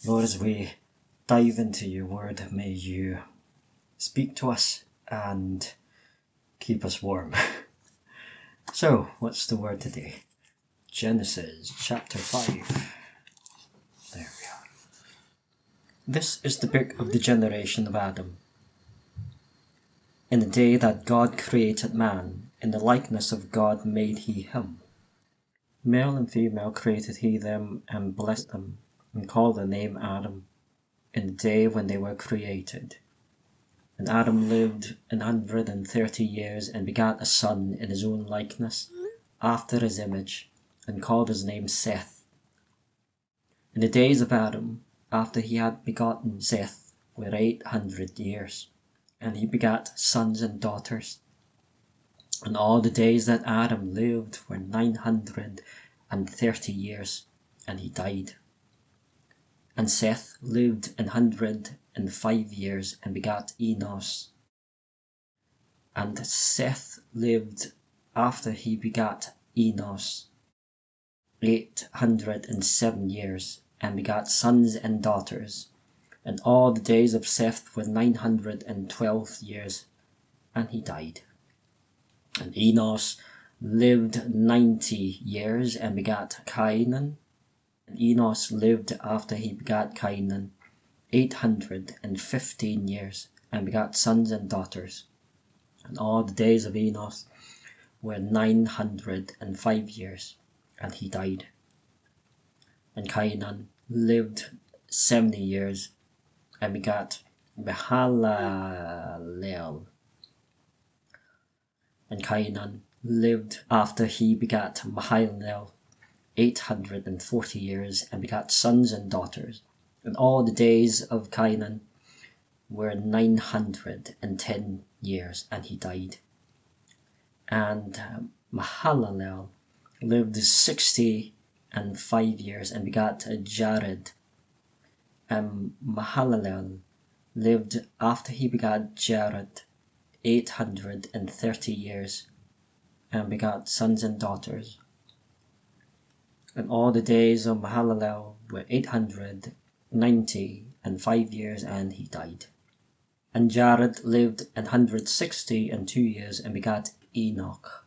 Lord, as we dive into your word, may you speak to us and keep us warm. So, what's the word today? Genesis chapter 5. There we are. This is the book of the generation of Adam. In the day that God created man, in the likeness of God made he him. Male and female created he them, and blessed them, and called their name Adam, in the day when they were created. And Adam lived 130 years, and begat a son in his own likeness, after his image, and called his name Seth. And the days of Adam, after he had begotten Seth, were 800 years, and he begat sons and daughters. And all the days that Adam lived were 930 years, and he died. And Seth lived 105 years, and begat Enos. And Seth lived, after he begat Enos, 807 years, and begat sons and daughters. And all the days of Seth were 912 years, and he died. And Enos lived 90 years, and begat Cainan. And Enos lived, after he begat Cainan, 815 years, and begat sons and daughters. And all the days of Enos were 905 years, and he died. And Cainan lived 70 years, and begat Mahalalel. And Cainan lived, after he begat Mahalalel, 840 years, and begat sons and daughters. And all the days of Cainan were 910 years, and he died. And Mahalalel lived 65 years, and begat Jared. And Mahalalel lived, after he begat Jared, 830 years, and begat sons and daughters. And all the days of Mahalalel were 895 years, and he died. And Jared lived 162 years, and begat Enoch.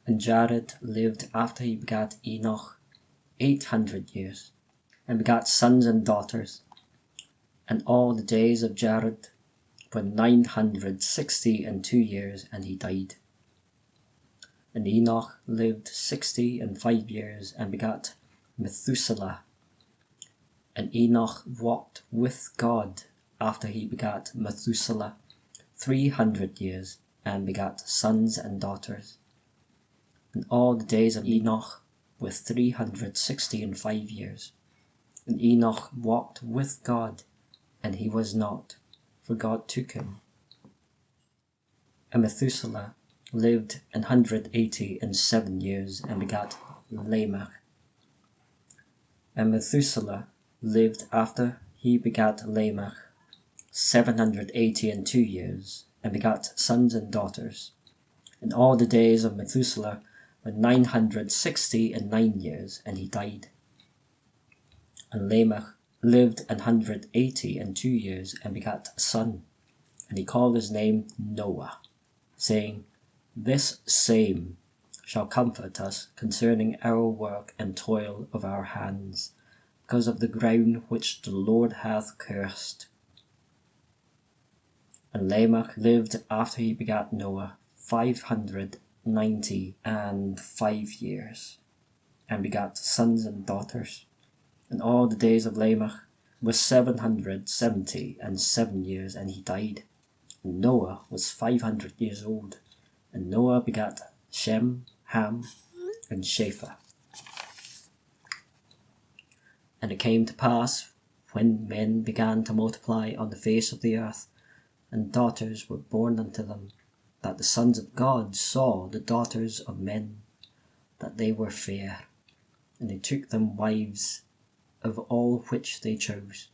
And Jared lived, after he begat Enoch, 800 years, and begat sons and daughters. And all the days of Jared were 962 years, and he died. And Enoch lived 65 years, and begat Methuselah. And Enoch walked with God, after he begat Methuselah, 300 years, and begat sons and daughters. And all the days of Enoch were 365 years. And Enoch walked with God, and he was not, for God took him. And Methuselah lived 187 years, and begat Lamech. And Methuselah lived, after he begat Lamech, 782 years, and begat sons and daughters. And all the days of Methuselah were 969 years, and he died. And Lamech lived 182 years, and begat a son, and he called his name Noah, saying, This same shall comfort us concerning our work and toil of our hands, because of the ground which the Lord hath cursed. And Lamech lived, after he begat Noah, 595 years, and begat sons and daughters. And all the days of Lamech were 777 years, and he died. And Noah was 500 years old. And Noah begat Shem, Ham, and Japheth. And it came to pass, when men began to multiply on the face of the earth, and daughters were born unto them, that the sons of God saw the daughters of men, that they were fair, and they took them wives of all which they chose.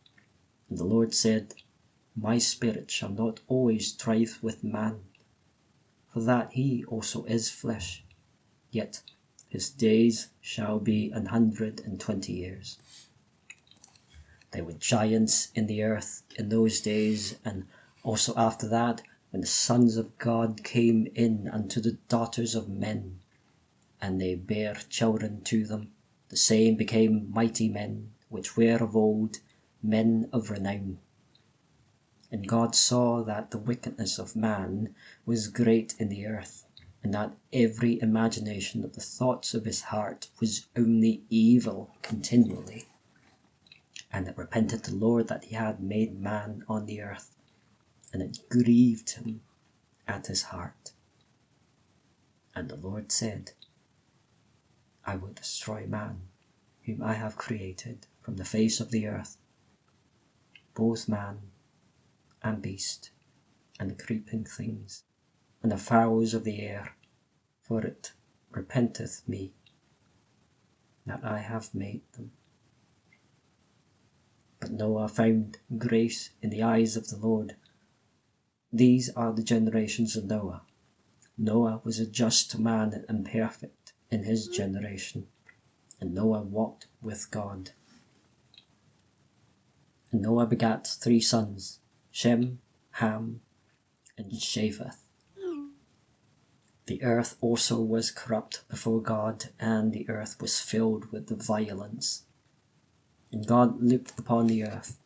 And the Lord said, My spirit shall not always strive with man, for that he also is flesh, yet his days shall be 120 years. There were giants in the earth in those days, and also after that, when the sons of God came in unto the daughters of men, and they bare children to them, the same became mighty men, which were of old, men of renown. And God saw that the wickedness of man was great in the earth, and that every imagination of the thoughts of his heart was only evil continually. And it repented the Lord that he had made man on the earth, and it grieved him at his heart. And the Lord said, I will destroy man, whom I have created from the face of the earth, both man and beast, and the creeping things, and the fowls of the air, for it repenteth me that I have made them. But Noah found grace in the eyes of the Lord. These are the generations of Noah. Noah was a just man and perfect in his generation, and Noah walked with God. And Noah begat 3 sons, Shem, Ham, and Japheth. The earth also was corrupt before God, and the earth was filled with the violence. And God looked upon the earth,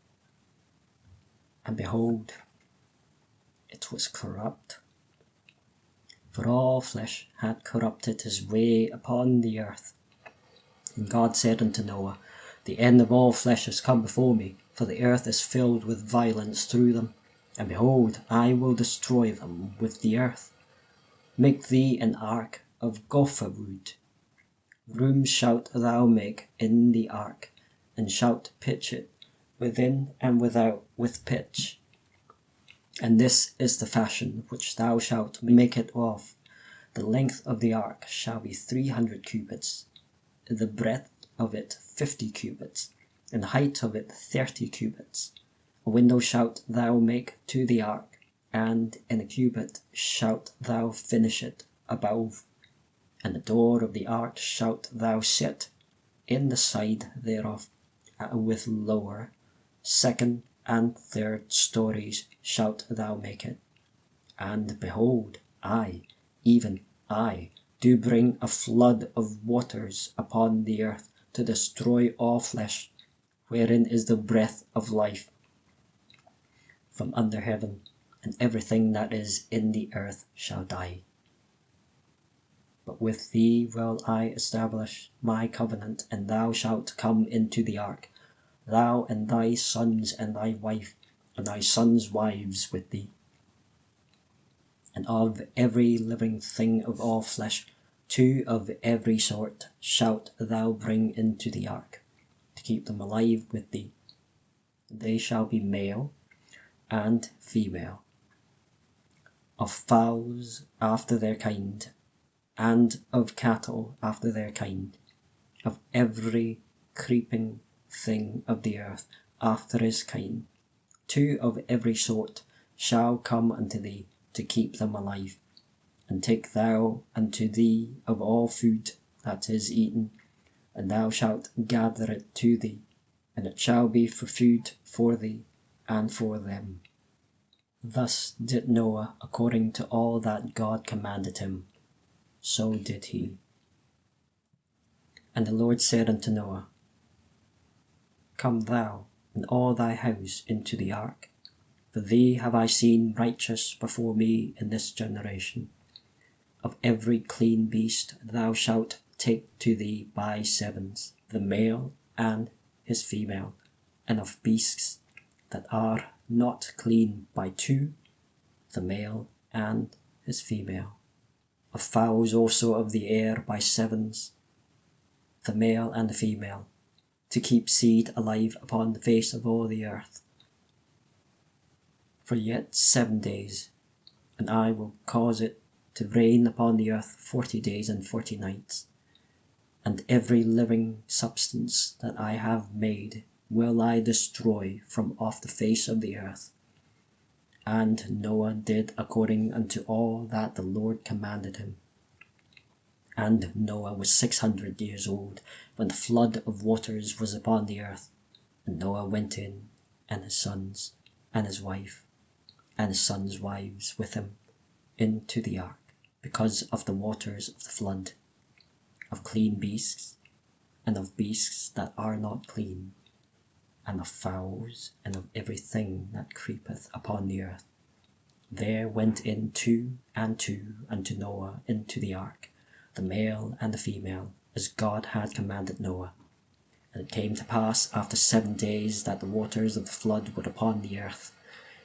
and behold, it was corrupt, for all flesh had corrupted his way upon the earth. And God said unto Noah, The end of all flesh is come before me, for the earth is filled with violence through them. And behold, I will destroy them with the earth. Make thee an ark of gopher wood. Rooms shalt thou make in the ark, and shalt pitch it within and without with pitch. And this is the fashion which thou shalt make it of. The length of the ark shall be 300 cubits, the breadth of it 50 cubits, and the height of it 30 cubits. A window shalt thou make to the ark, and in a cubit shalt thou finish it above. And the door of the ark shalt thou set in the side thereof, with lower, second, and third stories shalt thou make it. And behold, I, even I, do bring a flood of waters upon the earth to destroy all flesh, wherein is the breath of life from under heaven, and everything that is in the earth shall die. But with thee will I establish my covenant, and thou shalt come into the ark, thou and thy sons and thy wife, and thy sons' wives with thee. And of every living thing of all flesh, 2 of every sort shalt thou bring into the ark, to keep them alive with thee. They shall be male and female, of fowls after their kind, and of cattle after their kind, of every creeping thing of the earth after his kind. 2 of every sort shall come unto thee to keep them alive. And take thou unto thee of all food that is eaten, and thou shalt gather it to thee, and it shall be for food for thee and for them. Thus did Noah according to all that God commanded him, so did he. And the Lord said unto Noah, Come thou and all thy house into the ark, for thee have I seen righteous before me in this generation. Of every clean beast thou shalt take to thee by 7s, the male and his female, and of beasts that are not clean by 2, the male and his female. Of fowls also of the air by 7s, the male and the female, to keep seed alive upon the face of all the earth. For yet 7 days, and I will cause it to rain upon the earth 40 days and 40 nights. And every living substance that I have made will I destroy from off the face of the earth. And Noah did according unto all that the Lord commanded him. And Noah was 600 years old when the flood of waters was upon the earth. And Noah went in, and his sons, and his wife, and his sons' wives with him, into the ark, because of the waters of the flood, of clean beasts, and of beasts that are not clean, and of fowls, and of every thing that creepeth upon the earth. There went in two and two unto Noah into the ark, the male and the female, as God had commanded Noah. And it came to pass after 7 days that the waters of the flood were upon the earth,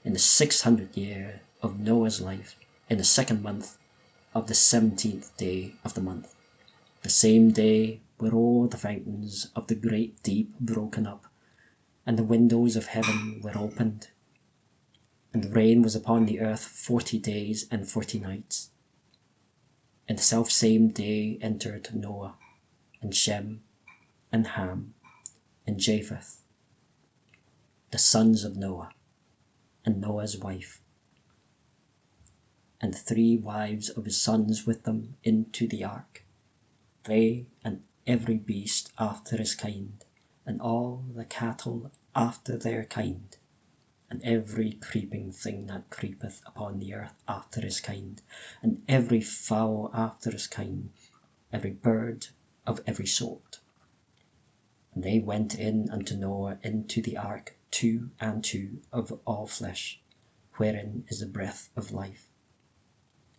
in the 600th year of Noah's life, in the 2nd month of the 17th day of the month. The same day were all the fountains of the great deep broken up, and the windows of heaven were opened. And rain was upon the earth 40 days and 40 nights. And the selfsame day entered Noah, and Shem, and Ham, and Japheth, the sons of Noah, and Noah's wife, and the 3 wives of his sons with them into the ark, they and every beast after his kind, and all the cattle after their kind, and every creeping thing that creepeth upon the earth after his kind, and every fowl after his kind, every bird of every sort. And they went in unto Noah into the ark, 2 and 2 of all flesh, wherein is the breath of life.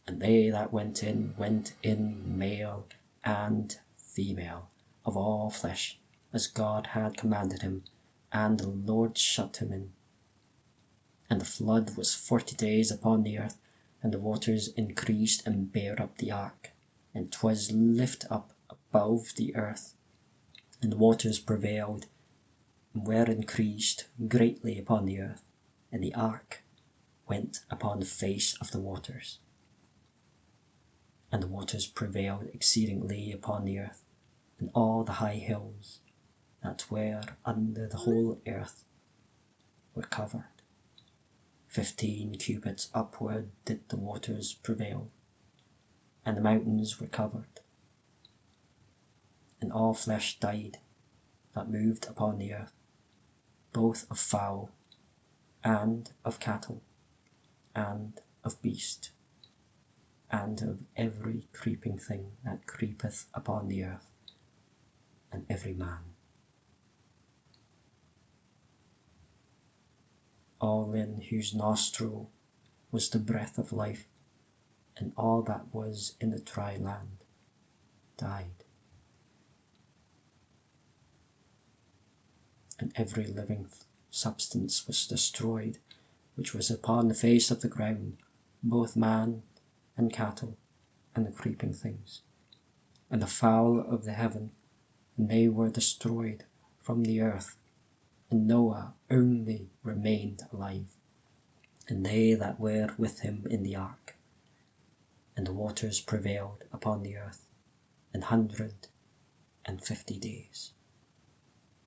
And they that went in male and female of all flesh, as God had commanded him, and the Lord shut him in. And the flood was 40 days upon the earth, and the waters increased and bare up the ark, and 'twas lift up above the earth, and the waters prevailed, and were increased greatly upon the earth, and the ark went upon the face of the waters. And the waters prevailed exceedingly upon the earth, and all the high hills that were under the whole earth were covered. 15 cubits upward did the waters prevail, and the mountains were covered. And all flesh died that moved upon the earth, both of fowl, and of cattle, and of beast, and of every creeping thing that creepeth upon the earth, and every man. All in whose nostril was the breath of life, and all that was in the dry land died. And every living substance was destroyed, which was upon the face of the ground, both man and cattle, and the creeping things, and the fowl of the heaven, and they were destroyed from the earth. And Noah only remained alive, and they that were with him in the ark. And the waters prevailed upon the earth 150 days.